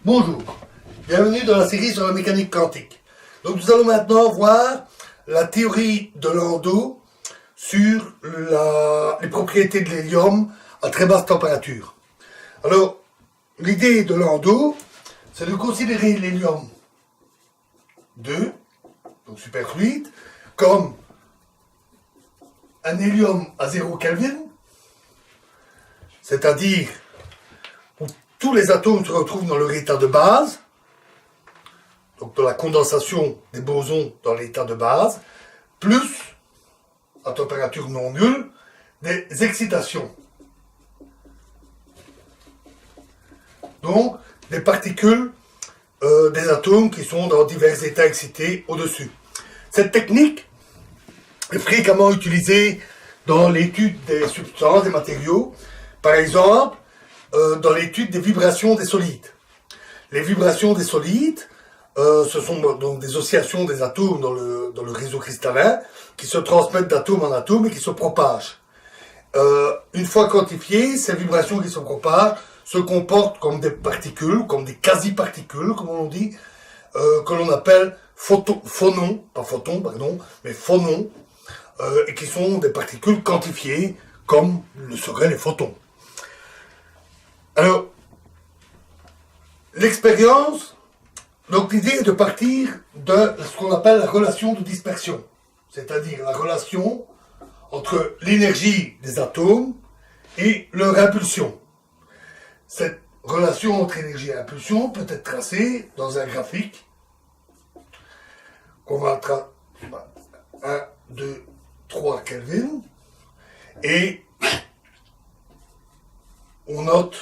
Bonjour, bienvenue dans la série sur la mécanique quantique. Donc nous allons maintenant voir la théorie de Landau sur les propriétés de l'hélium à très basse température. Alors, l'idée de Landau, c'est de considérer l'hélium 2, donc superfluide, comme un hélium à 0 Kelvin, c'est-à-dire où tous les atomes se retrouvent dans leur état de base, donc dans la condensation des bosons dans l'état de base, plus, à température non nulle, des excitations. Donc, des particules des atomes qui sont dans divers états excités au-dessus. Cette technique est fréquemment utilisée dans l'étude des substances, des matériaux, par exemple, dans l'étude des vibrations des solides. Les vibrations des solides, ce sont donc des oscillations des atomes dans le réseau cristallin qui se transmettent d'atome en atome et qui se propagent. Une fois quantifiées, ces vibrations qui se propagent se comportent comme des particules, comme des quasi-particules, comme on dit, que l'on appelle phonons, pas photons, pardon, mais phonons, et qui sont des particules quantifiées, comme le seraient les photons. Alors, l'expérience, donc l'idée est de partir de ce qu'on appelle la relation de dispersion, c'est-à-dire la relation entre l'énergie des atomes et leur impulsion. Cette relation entre énergie et impulsion peut être tracée dans un graphique qu'on va tracer 1, 2, 3 Kelvin, et on note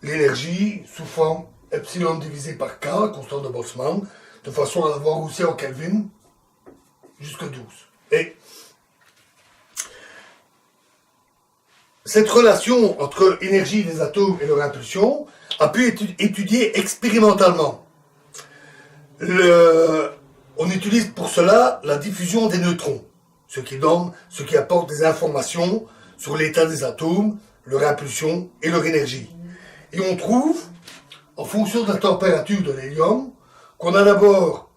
l'énergie sous forme epsilon divisé par K, constante de Boltzmann, de façon à l'avoir aussi en Kelvin jusque 12. Et cette relation entre énergie des atomes et leur impulsion a pu être étudiée expérimentalement. On utilise pour cela la diffusion des neutrons, ce qui apporte des informations sur l'état des atomes, leur impulsion et leur énergie. Et on trouve, en fonction de la température de l'hélium, qu'on a d'abord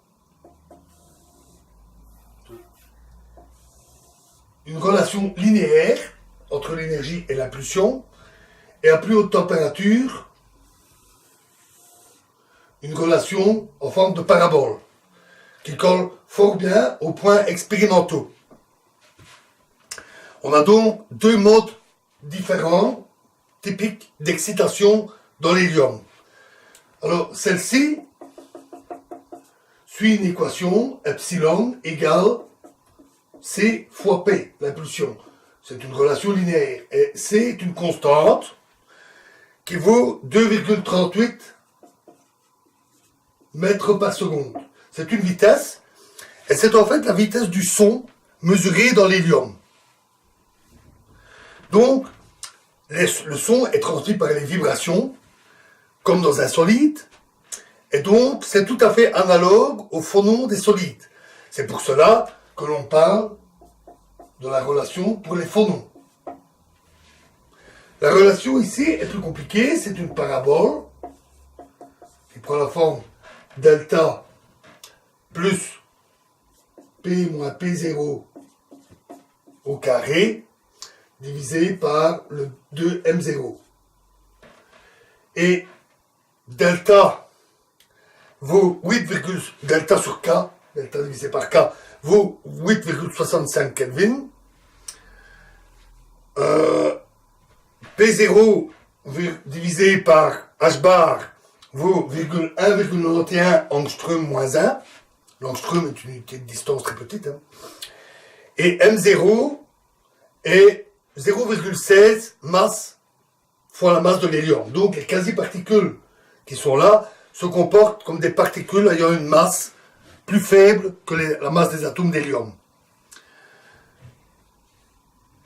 une relation linéaire entre l'énergie et l'impulsion, et à plus haute température, une relation en forme de parabole, qui colle fort bien aux points expérimentaux. On a donc deux modes différents, typiques d'excitation dans l'hélium. Alors, celle-ci suit une équation, epsilon égale C fois P, l'impulsion. C'est une relation linéaire. Et C est une constante qui vaut 2,38 mètres par seconde. C'est une vitesse, et c'est en fait la vitesse du son mesurée dans l'hélium. Donc, le son est transmis par les vibrations, comme dans un solide, et donc c'est tout à fait analogue au phonon des solides. C'est pour cela que l'on parle de la relation pour les phonons. La relation ici est plus compliquée, c'est une parabole qui prend la forme delta plus P moins P0 au carré divisé par le 2M0. Et delta vaut 8, delta sur K, delta divisé par K, vaut 8,65 Kelvin. P0 divisé par H bar vaut 1,91 angstrom moins 1. L'angstrom est une unité de distance très petite. Hein. Et M0 est 0,16 masse fois la masse de l'hélium. Donc les quasi-particules qui sont là se comportent comme des particules ayant une masse plus faible que la masse des atomes d'hélium.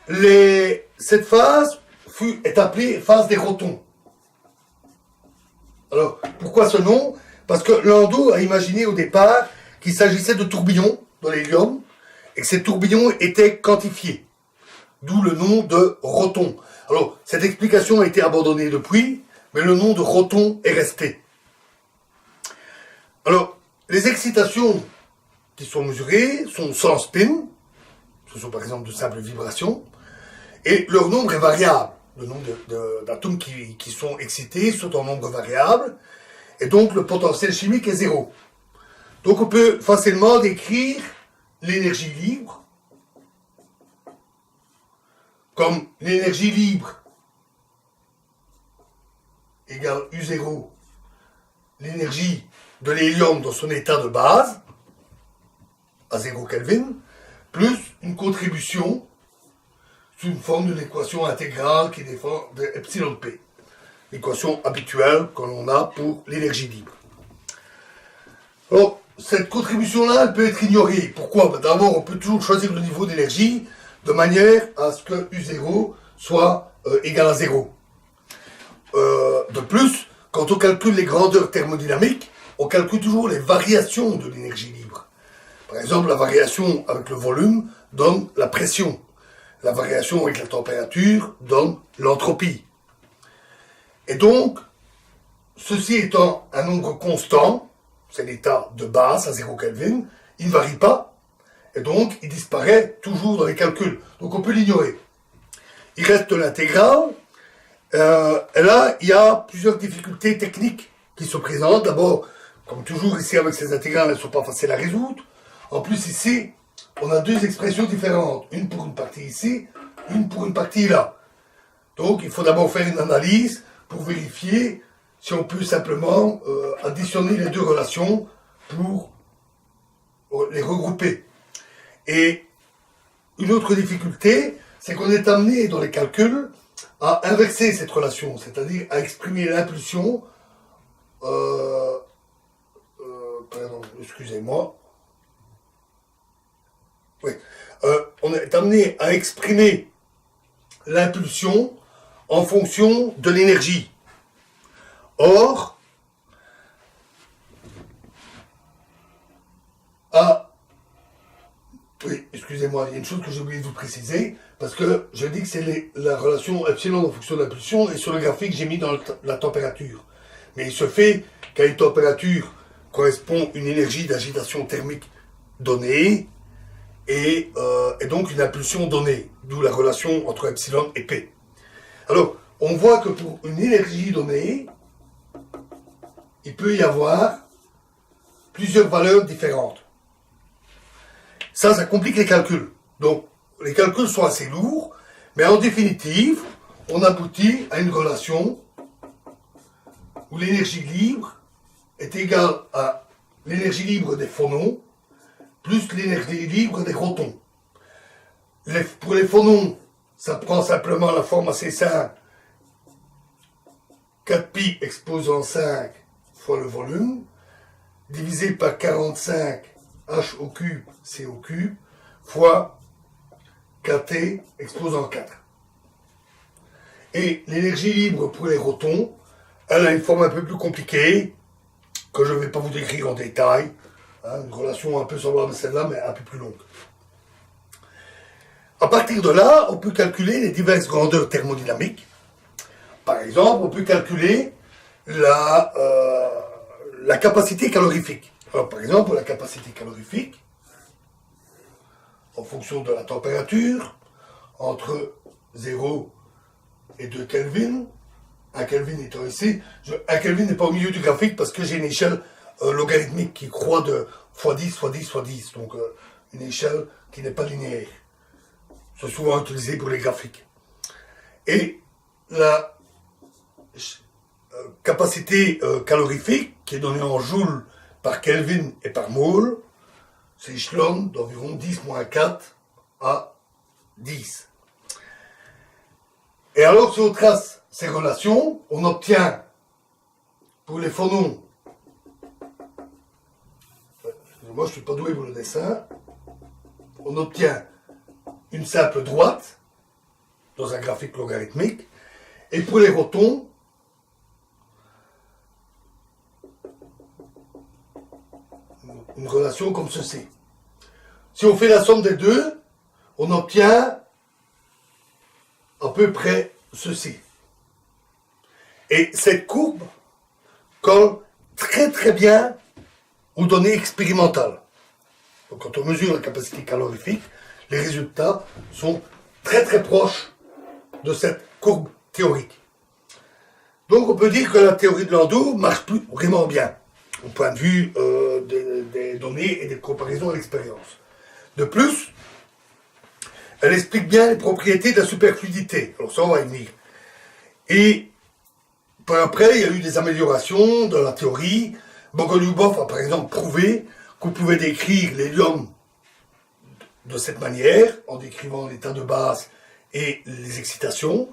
Cette phase est appelée phase des rotons. Alors, pourquoi ce nom? Parce que Landau a imaginé au départ qu'il s'agissait de tourbillons dans l'hélium et que ces tourbillons étaient quantifiés. D'où le nom de roton. Alors, cette explication a été abandonnée depuis, mais le nom de roton est resté. Alors, les excitations qui sont mesurées sont sans spin, ce sont par exemple de simples vibrations, et leur nombre est variable. Le nombre d'atomes qui sont excités sont en nombre variable, et donc le potentiel chimique est zéro. Donc on peut facilement décrire l'énergie libre comme l'énergie libre égale U0, l'énergie de l'hélium dans son état de base, à 0 Kelvin, plus une contribution sous une forme de l'équation intégrale qui dépend de epsilon P, l'équation habituelle que l'on a pour l'énergie libre. Alors, cette contribution-là, elle peut être ignorée. Pourquoi? D'abord, on peut toujours choisir le niveau d'énergie de manière à ce que U0 soit égal à 0. De plus, quand on calcule les grandeurs thermodynamiques, on calcule toujours les variations de l'énergie libre. Par exemple, la variation avec le volume donne la pression. La variation avec la température donne l'entropie. Et donc, ceci étant un nombre constant, c'est l'état de base à 0 Kelvin, il ne varie pas, et donc il disparaît toujours dans les calculs. Donc on peut l'ignorer. Il reste l'intégrale, et là il y a plusieurs difficultés techniques qui se présentent. D'abord, comme toujours ici avec ces intégrales, elles ne sont pas faciles à résoudre. En plus ici, on a deux expressions différentes, une pour une partie ici, une pour une partie là. Donc il faut d'abord faire une analyse pour vérifier si on peut simplement additionner les deux relations pour les regrouper. Et une autre difficulté, c'est qu'on est amené dans les calculs à inverser cette relation, c'est-à-dire à exprimer l'impulsion, pardon, excusez-moi, oui, on est amené à exprimer l'impulsion en fonction de l'énergie. Or, oui, excusez-moi, il y a une chose que j'ai oublié de vous préciser, parce que je dis que c'est la relation epsilon en fonction de l'impulsion, et sur le graphique, j'ai mis dans la température. Mais il se fait qu'à une température correspond une énergie d'agitation thermique donnée, et donc une impulsion donnée, d'où la relation entre epsilon et P. Alors, on voit que pour une énergie donnée, il peut y avoir plusieurs valeurs différentes. Ça complique les calculs. Donc, les calculs sont assez lourds, mais en définitive, on aboutit à une relation où l'énergie libre est égale à l'énergie libre des phonons plus l'énergie libre des protons. Pour les phonons, ça prend simplement la forme assez simple 4pi exposant 5 fois le volume, divisé par 45 h au cube c au cube, fois kT exposant 4. Et l'énergie libre pour les protons, elle a une forme un peu plus compliquée, que je ne vais pas vous décrire en détail, une relation un peu semblable à celle-là, mais un peu plus longue. À partir de là, on peut calculer les diverses grandeurs thermodynamiques. Par exemple, on peut calculer la capacité calorifique. Alors, par exemple, la capacité calorifique, en fonction de la température, entre 0 et 2 Kelvin, 1 Kelvin étant ici, 1 Kelvin n'est pas au milieu du graphique parce que j'ai une échelle logarithmique qui croît de x10, x10, x10, donc une échelle qui n'est pas linéaire. C'est souvent utilisé pour les graphiques. Et la capacité calorifique, qui est donnée en joules par Kelvin et par mole, c'est échelon d'environ 10-4 à 10. Et alors, si on trace ces relations, on obtient, pour les phonons, moi je ne suis pas doué pour le dessin, on obtient une simple droite dans un graphique logarithmique, et pour les protons, une relation comme ceci. Si on fait la somme des deux, on obtient à peu près ceci. Et cette courbe colle très très bien aux données expérimentales. Donc quand on mesure la capacité calorifique, les résultats sont très très proches de cette courbe théorique. Donc on peut dire que la théorie de Landau marche plus vraiment bien, au point de vue des données et des comparaisons à l'expérience. De plus, elle explique bien les propriétés de la superfluidité. Alors ça, on va y venir. Et par après, il y a eu des améliorations dans la théorie. Bogoliubov a par exemple prouvé qu'on pouvait décrire l'hélium de cette manière, en décrivant l'état de base et les excitations.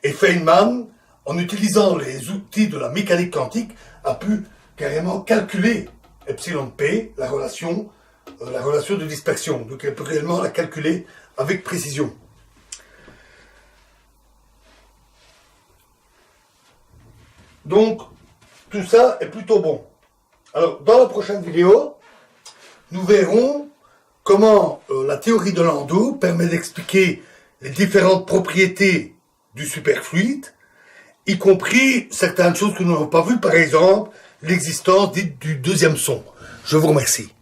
Et Feynman, en utilisant les outils de la mécanique quantique, a pu carrément calculer epsilon p, la relation de dispersion. Donc elle peut réellement la calculer avec précision. Donc, tout ça est plutôt bon. Alors, dans la prochaine vidéo, nous verrons comment la théorie de Landau permet d'expliquer les différentes propriétés du superfluide, y compris certaines choses que nous n'avons pas vues, par exemple, l'existence dite du deuxième son. Je vous remercie.